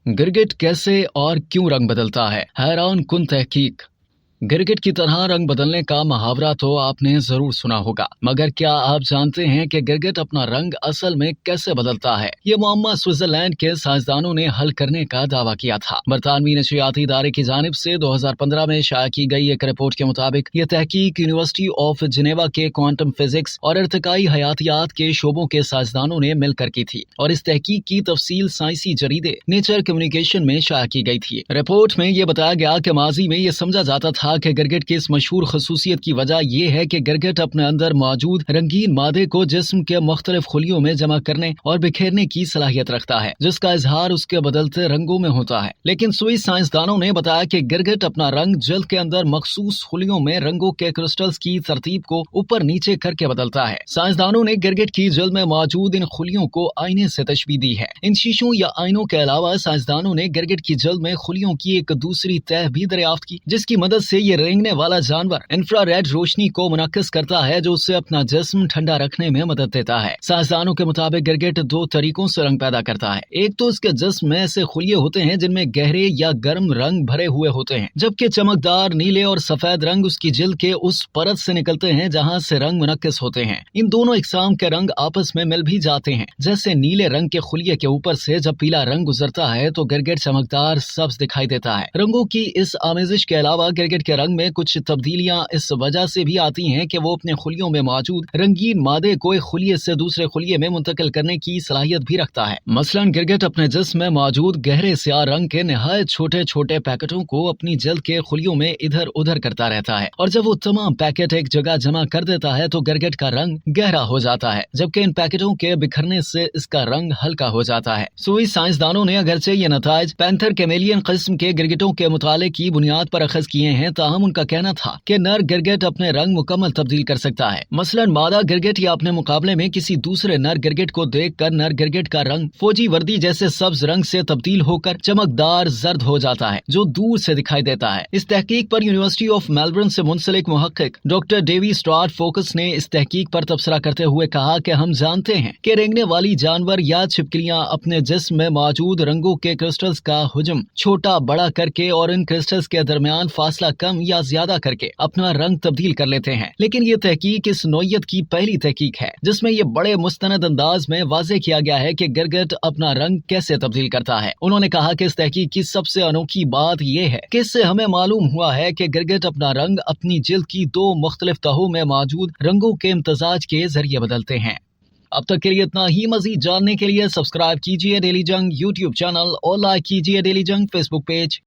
गिरगिट कैसे और क्यों रंग बदलता है? हैरान कुन तहकीक। गिरगिट की तरह रंग बदलने का मुहावरा तो आपने जरूर सुना होगा, मगर क्या आप जानते हैं कि गिरगिट अपना रंग असल में कैसे बदलता है? ये मुअम्मा स्विट्जरलैंड के साइंसदानों ने हल करने का दावा किया था। बरतानवी नशियाती इदारे की जानिब से 2015 में शाया की गई एक रिपोर्ट के मुताबिक ये तहकीक यूनिवर्सिटी ऑफ जिनेवा के क्वांटम फिजिक्स और इर्तिकाई हयातियात के शोबों के साइंसदानों ने मिलकर की थी और इस तहकीक की तफसील साइंसी जरीदे नेचर कम्युनिकेशन में शाया की गई थी। रिपोर्ट में ये बताया गया कि माजी में ये समझा जाता था कि गिरगिट की इस मशहूर खसूसियत की वजह यह है कि गिरगिट अपने अंदर मौजूद रंगीन मादे को जिस्म के मुख्तलिफ खुलियों में जमा करने और बिखेरने की सलाहियत रखता है, जिसका इजहार उसके बदलते रंगों में होता है। लेकिन स्विस साइंसदानों ने बताया कि गिरगिट अपना रंग जल्द के अंदर मखसूस खुलियों में रंगों के क्रिस्टल्स की तरतीब को ऊपर नीचे करके बदलता है। साइंसदानों ने गिरगिट की जल्द में मौजूद इन खुलियों को आईने से तशबीह दी है। इन शीशों या आईनों के अलावा साइंसदानों ने गिरगिट की जल्द में खुलियों की एक दूसरी तह भी दरियाफ्त की, जिसकी मदद से ये रेंगने वाला जानवर इंफ्रारेड रोशनी को मुनक्किस करता है, जो उससे अपना जिस्म ठंडा रखने में मदद देता है। साइंसदानों के मुताबिक गिरगिट दो तरीकों से रंग पैदा करता है। एक तो इसके जिस्म में ऐसे खुलिये होते हैं जिनमें गहरे या गर्म रंग भरे हुए होते हैं, जबकि चमकदार नीले और सफेद रंग उसकी जिल्द के उस परत से निकलते हैं जहां से रंग मुनक्किस होते हैं। इन दोनों इकसाम के रंग आपस में मिल भी जाते हैं। जैसे नीले रंग के खुलिये के ऊपर से जब पीला रंग गुजरता है तो गिरगिट चमकदार सब्ज दिखाई देता है। रंगों की इस आमेजिश के अलावा गिरगिट के रंग में कुछ तब्दीलियां इस वजह से भी आती हैं कि वो अपने खुलियों में मौजूद रंगीन मादे को एक खुलिये से दूसरे खुलिये में मुंतकिल करने की सलाहियत भी रखता है। मसलन गिरगिट अपने जिस्म में मौजूद गहरे स्याह रंग के निहायत छोटे छोटे पैकेटों को अपनी जल्द के खुलियों में इधर उधर करता रहता है, और जब वो तमाम पैकेट एक जगह जमा कर देता है तो गिरगिट का रंग गहरा हो जाता है, जबकि इन पैकेटों के बिखरने से इसका रंग हल्का हो जाता है। स्विस साइंसदानों ने अगरचे ये नताइज पैंथर कैमेलियन किस्म के गिरगिटों के मुताले की बुनियाद पर अखज किए हैं, ताहम उनका कहना था कि नर गिरगिट अपने रंग मुकम्मल तब्दील कर सकता है। मसलन मादा गिरगिट या अपने मुकाबले में किसी दूसरे नर गिरगिट को देखकर नर गिरगिट का रंग फौजी वर्दी जैसे सब्ज रंग से तब्दील होकर चमकदार जर्द हो जाता है, जो दूर से दिखाई देता है। इस तहकीक पर यूनिवर्सिटी ऑफ मेलबर्न से मुंसलिक मुहक्किक डॉक्टर डेवी स्ट्राट फोकस ने इस तहकीक पर तबसरा करते हुए कहा कि हम जानते हैं कि रेंगने वाली जानवर या छिपकलियां अपने जिस्म में मौजूद रंगों के क्रिस्टल्स का हुजम छोटा बड़ा करके और इन क्रिस्टल्स के दरमियान फासला कम या ज्यादा करके अपना रंग तब्दील कर लेते हैं। लेकिन ये तहकीक इस नौयत की पहली तहकीक है जिसमें ये बड़े मुस्तनद अंदाज में वाज़ेह किया गया है कि गिरगिट अपना रंग कैसे तब्दील करता है। उन्होंने कहा कि इस तहकीक की सबसे अनोखी बात यह है कि इससे हमें मालूम हुआ है कि गिरगिट अपना रंग अपनी जिल्द की दो मुख्तलिफ तहों में मौजूद रंगों के इम्तजाज के जरिए बदलते हैं। अब तक के लिए इतना ही। मजीद जानने के लिए सब्सक्राइब कीजिए डेली जंग यूट्यूब चैनल और लाइक कीजिए डेली जंग फेसबुक पेज।